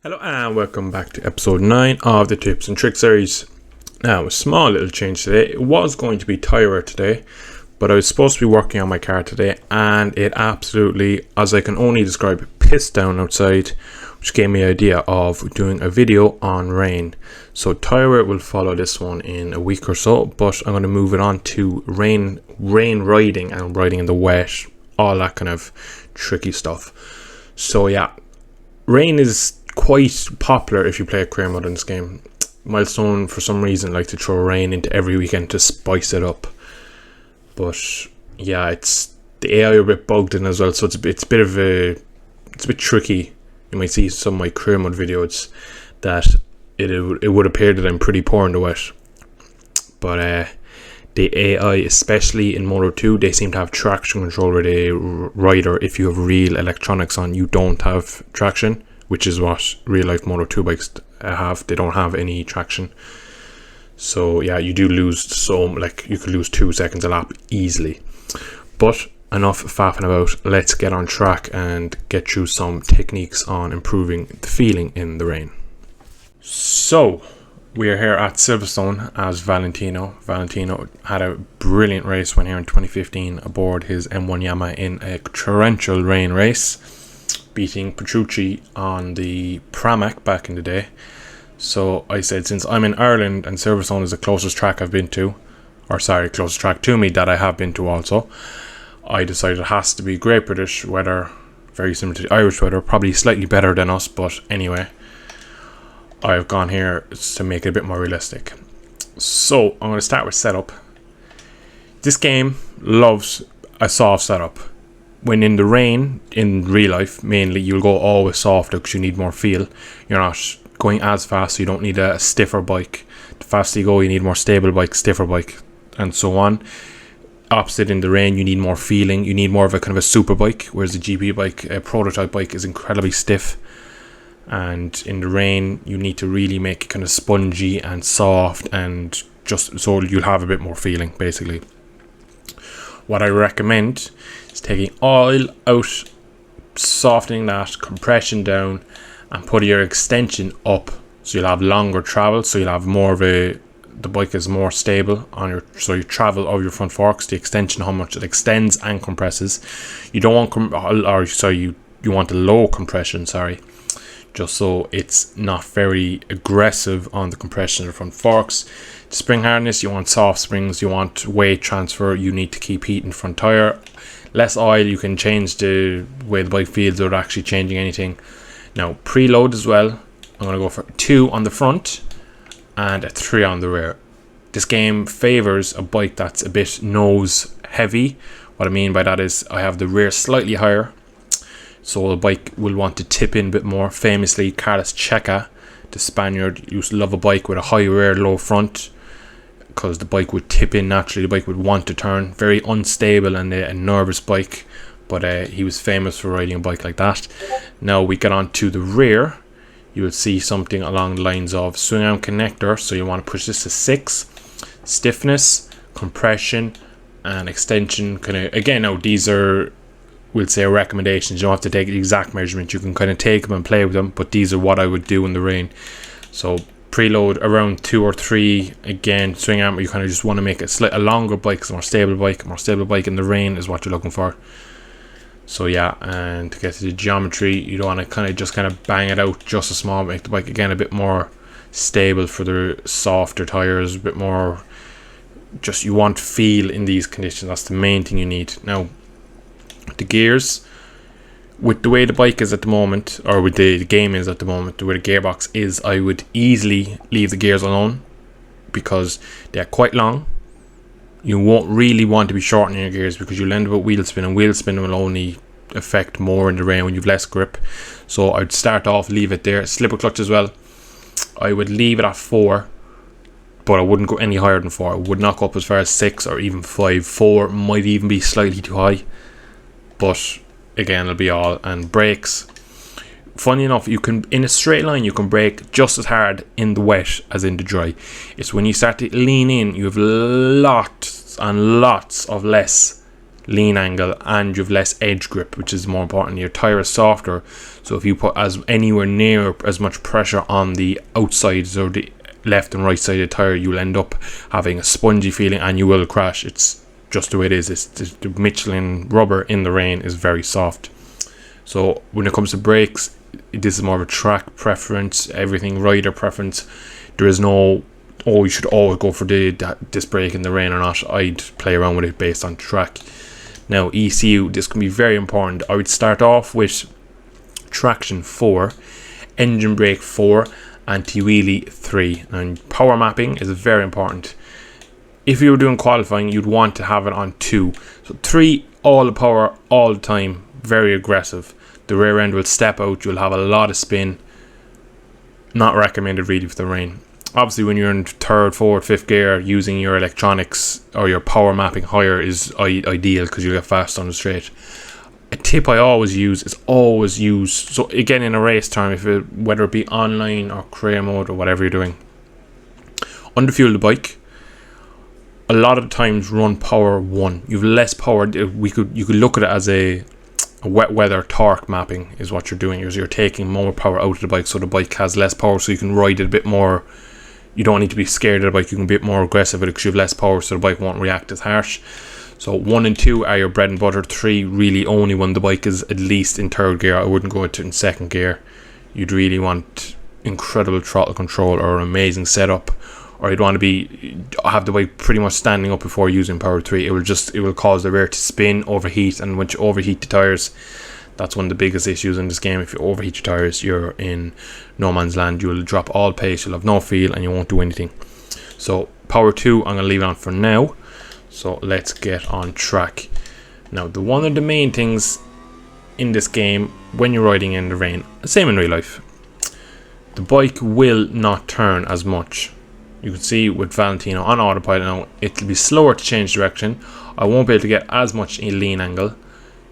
Hello and welcome back to episode 9 of the Tips and Tricks series. Now, a small little change today. It was going to be tyre today, but I was supposed to be working on my car today and it absolutely, as I can only describe, pissed down outside, which gave me the idea of doing a video on rain. So tyre will follow this one in a week or so, but I'm going to move it on to rain riding and riding in the wet, all that kind of tricky stuff. So yeah, rain is quite popular if you play a career mode in this game. Milestone, for some reason, like to throw rain into every weekend to spice it up. But yeah, it's the AI are a bit bugged in as well, so it's a bit tricky. You might see some of my career mode videos that it would appear that I'm pretty poor in the wet. But the AI, especially in Moto 2, they seem to have traction control with a rider. If you have real electronics on, you don't have traction, which is what real life Moto 2 bikes have. They don't have any traction. So yeah, you do lose you could lose 2 seconds a lap easily. But enough faffing about. Let's get on track and get through some techniques on improving the feeling in the rain. So we are here at Silverstone as Valentino. Valentino had a brilliant race when here in 2015 aboard his M1 Yamaha in a torrential rain race, beating Petrucci on the Pramac back in the day. So I said, since I'm in Ireland and Silverstone is the closest track I've been to, closest track to me that I have been to also, I decided it has to be Great British weather, very similar to the Irish weather, probably slightly better than us, but anyway, I've gone here to make it a bit more realistic. So I'm going to start with setup. This game loves a soft setup. When in the rain, in real life mainly, you'll go always softer because you need more feel. You're not going as fast, so you don't need a stiffer bike. The faster you go, you need more stable bike, stiffer bike, and so on. Opposite, in the rain, you need more feeling. You need more of a kind of a super bike, whereas the GP bike, a prototype bike, is incredibly stiff. And in the rain, you need to really make it kind of spongy and soft, and just so you'll have a bit more feeling, basically. What I recommend is taking oil out, softening that, compression down, and putting your extension up, so you'll have longer travel, so you'll have more of the bike is more stable on so you travel over your front forks, the extension, how much it extends and compresses. You don't want you want a low compression, just so it's not very aggressive on the compression of the front forks. The spring hardness, you want soft springs, you want weight transfer, you need to keep heat in the front tyre. Less oil, you can change the way the bike feels without actually changing anything. Now, preload as well, I'm going to go for 2 on the front and a 3 on the rear. This game favours a bike that's a bit nose heavy. What I mean by that is I have the rear slightly higher, so the bike will want to tip in a bit more. Famously, Carlos Checa, the Spaniard, used to love a bike with a high rear, low front, because the bike would tip in naturally. The bike would want to turn. Very unstable and a nervous bike, but he was famous for riding a bike like that. Now we get on to the rear. You will see something along the lines of swing arm connector, so you want to push this to 6. Stiffness, compression, and extension. Now these are, we'll say, recommendations. You don't have to take the exact measurement. You can kind of take them and play with them, but these are what I would do in the rain. So preload around 2 or 3. Again, swing arm, you kind of just want to make it a longer bike, a more stable bike in the rain is what you're looking for. So yeah, and to get to the geometry, you don't want to kind of bang it out just a small, make the bike again a bit more stable for the softer tires, a bit more, just you want feel in these conditions. That's the main thing you need. Now, the gears, with the way the bike is at the moment, or with the game is at the moment, the way the gearbox is, I would easily leave the gears alone because they're quite long. You won't really want to be shortening your gears because you'll end up with wheel spin, and wheel spin will only affect more in the rain when you've less grip. So I'd start off, leave it there. Slipper clutch as well, I would leave it at 4, but I wouldn't go any higher than 4. I would not go up as far as 6 or even 5. 4 might even be slightly too high, but again, it'll be all. And brakes, funny enough, you can, in a straight line, you can brake just as hard in the wet as in the dry. It's when you start to lean in, you have lots and lots of less lean angle, and you have less edge grip, which is more important. Your tire is softer, so if you put anywhere near as much pressure on the outsides or the left and right side of the tire, you'll end up having a spongy feeling and you will crash. It's just the way it is. The Michelin rubber in the rain is very soft. So when it comes to brakes, this is more of a track preference, everything rider preference. There is no, you should always go for this brake in the rain or not. I'd play around with it based on track. Now ECU, this can be very important. I would start off with traction 4, engine brake 4, anti-wheelie 3. And power mapping is very important. If you were doing qualifying, you'd want to have it on 2. So 3, all the power all the time, very aggressive. The rear end will step out, you'll have a lot of spin. Not recommended really for the rain. Obviously when you're in 3rd, 4th, 5th gear, using your electronics or your power mapping higher is ideal because you'll get fast on the straight. A tip I always use is so again in a race term, whether it be online or career mode or whatever you're doing, underfuel the bike. A lot of the times run power 1. You have less power. You could look at it as a wet weather torque mapping is what you're doing. You're taking more power out of the bike, so the bike has less power, so you can ride it a bit more. You don't need to be scared of the bike. You can be a bit more aggressive with it because you have less power, so the bike won't react as harsh. So 1 and 2 are your bread and butter. 3 really only when the bike is at least in 3rd gear. I wouldn't go into it in 2nd gear. You'd really want incredible throttle control or an amazing setup, or you'd want to have the bike pretty much standing up before using power 3. It will cause the rear to spin, overheat, and once you overheat the tires, that's one of the biggest issues in this game. If you overheat your tires, you're in no man's land. You will drop all pace, you'll have no feel, and you won't do anything. So power 2, I'm going to leave it on for now. So let's get on track. Now, one of the main things in this game when you're riding in the rain, same in real life, the bike will not turn as much. You can see with Valentino on autopilot now, it'll be slower to change direction. I won't be able to get as much in lean angle.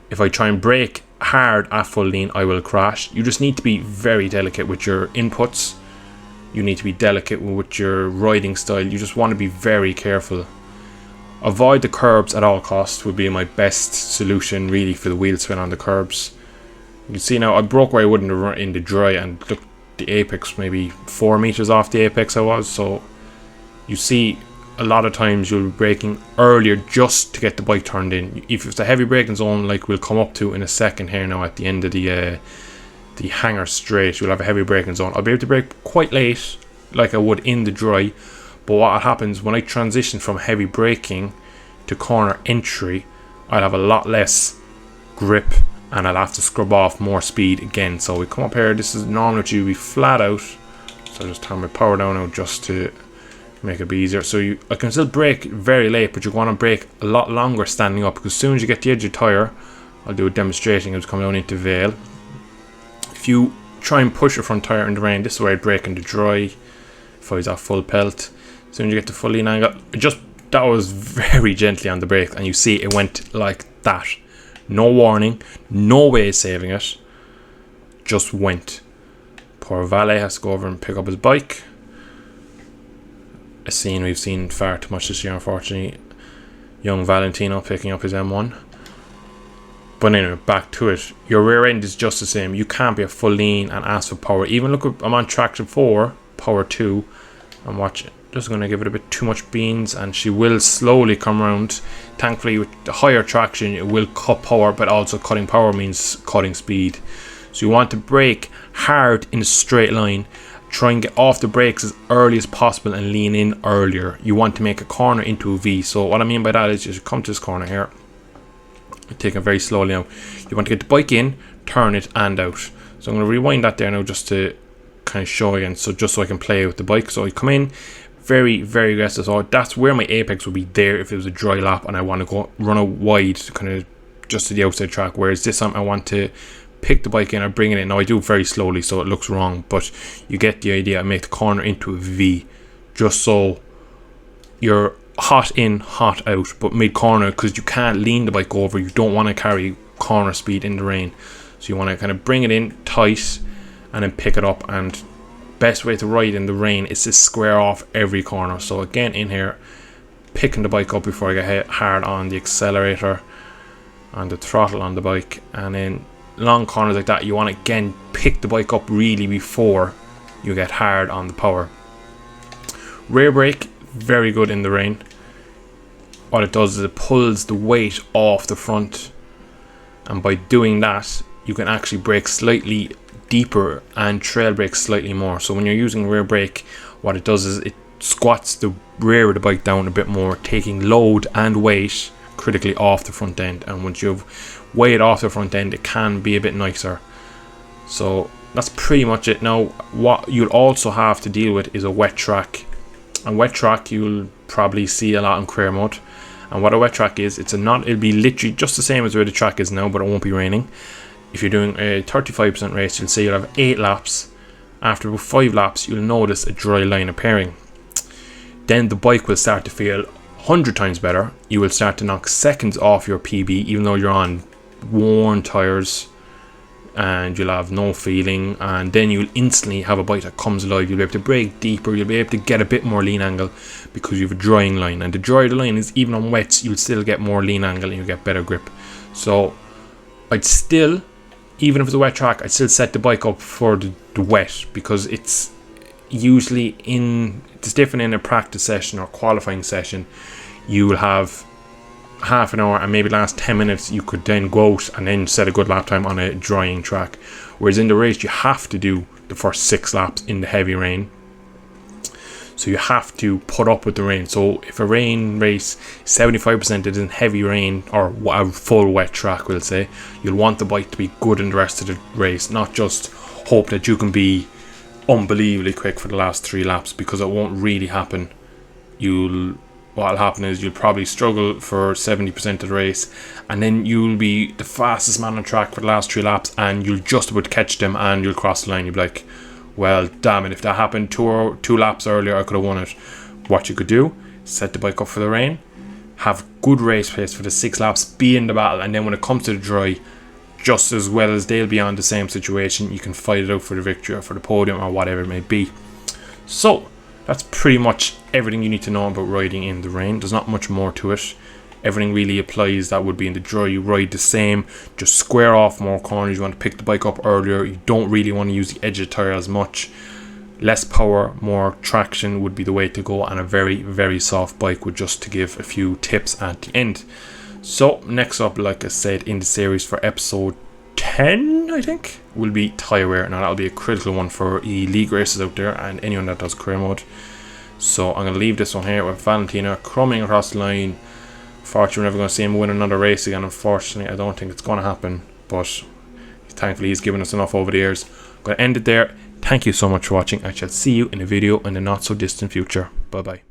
If I try and brake hard at full lean, I will crash. You just need to be very delicate with your inputs. You need to be delicate with your riding style. You just want to be very careful. Avoid the curbs at all costs would be my best solution really for the wheel spin on the curbs. You can see now I broke where I wouldn't have in the dry, and look, the apex maybe 4 meters off the apex I was. So you see a lot of times you'll be braking earlier just to get the bike turned in. If it's a heavy braking zone, like we'll come up to in a second here now at the end of the hanger straight, you'll have a heavy braking zone. I'll be able to brake quite late like I would in the dry, but what happens when I transition from heavy braking to corner entry, I'll have a lot less grip and I'll have to scrub off more speed again. So we come up here, this is normally what you'd be flat out, so I'll just turn my power down now just to make it be easier. So I can still brake very late, but you want to brake a lot longer standing up, because as soon as you get the edge of the tire, I'll do a demonstrating as coming down into Vale. If you try and push your front tire in the rain, this is where I'd brake in the dry if I was at full pelt. As soon as you get the full lean angle, that was very gently on the brake, and you see it went like that. No warning, no way of saving it, just went. Poor Valet has to go over and pick up his bike. A scene we've seen far too much this year, unfortunately. Young Valentino picking up his M1. But anyway, back to it. Your rear end is just the same. You can't be a full lean and ask for power. Even look, I'm on traction 4, power 2. I'm watching. Just going to give it a bit too much beans, and she will slowly come around. Thankfully, with the higher traction, it will cut power, but also cutting power means cutting speed. So you want to brake hard in a straight line. Try and get off the brakes as early as possible and lean in earlier. You want to make a corner into a V. So what I mean by that is you come to this corner here. Take it very slowly now. You want to get the bike in, turn it and out. So I'm going to rewind that there now just to kind of show again. So just so I can play with the bike. So I come in very, very aggressive. So that's where my apex would be there if it was a dry lap and I want to go run a wide kind of just to the outside track. Whereas this time I want to pick the bike in or bring it in. Now I do it very slowly so it looks wrong, but you get the idea. I make the corner into a V just so you're hot in, hot out, but mid corner, because you can't lean the bike over. You don't want to carry corner speed in the rain, so you want to kind of bring it in tight and then pick it up. And best way to ride in the rain is to square off every corner. So again, in here, picking the bike up before I get hit hard on the accelerator, and the throttle on the bike. And then long corners like that, you want to again pick the bike up really before you get hard on the power. Rear brake, very good in the rain. What it does is it pulls the weight off the front, and by doing that you can actually brake slightly deeper and trail brake slightly more. So when you're using rear brake, what it does is it squats the rear of the bike down a bit more, taking load and weight critically off the front end. And once you've weight off the front end, it can be a bit nicer. So that's pretty much it. Now what you'll also have to deal with is a wet track. A wet track you'll probably see a lot in career mode. And what a wet track is, it'll be literally just the same as where the track is now, but it won't be raining. If you're doing a 35% race, you'll say you'll have 8 laps. After about 5 laps, you'll notice a dry line appearing. Then the bike will start to feel 100 times better. You will start to knock seconds off your PB, even though you're on worn tires, and you'll have no feeling. And then you'll instantly have a bike that comes alive. You'll be able to brake deeper, you'll be able to get a bit more lean angle because you have a drying line. And the drier the line is, even on wets, you'll still get more lean angle and you'll get better grip. So I'd still, even if it's a wet track, I'd still set the bike up for the wet, because it's usually it's different in a practice session or qualifying session. You will have half an hour, and maybe last 10 minutes you could then go out and then set a good lap time on a drying track. Whereas in the race you have to do the first 6 laps in the heavy rain, so you have to put up with the rain. So if a rain race 75% is in heavy rain, or a full wet track we'll say, you'll want the bike to be good in the rest of the race, not just hope that you can be unbelievably quick for the last 3 laps, because it won't really happen. What'll happen is you'll probably struggle for 70% of the race, and then you'll be the fastest man on track for the last 3 laps, and you'll just about catch them and you'll cross the line. You'll be like, well, damn it, if that happened two laps earlier, I could have won it. What you could do, set the bike up for the rain, have good race pace for the 6 laps, be in the battle, and then when it comes to the dry, just as well as they'll be on the same situation, you can fight it out for the victory or for the podium or whatever it may be. So that's pretty much everything you need to know about riding in the rain. There's not much more to it. Everything really applies that would be in the dry. You ride the same, just square off more corners. You want to pick the bike up earlier. You don't really want to use the edge of the tire as much. Less power, more traction would be the way to go, and a very, very soft bike, would just to give a few tips at the end. So next up, like I said, in the series for episode 10, I think, will be tyre wear. Now that'll be a critical one for league racers out there and anyone that does career mode. So I'm going to leave this one here with Valentina crumbing across the line. Fortunately, we're never going to see him win another race again. Unfortunately, I don't think it's going to happen, but thankfully he's given us enough over the years. I'm going to end it there. Thank you so much for watching. I shall see you in a video in the not so distant future. Bye bye.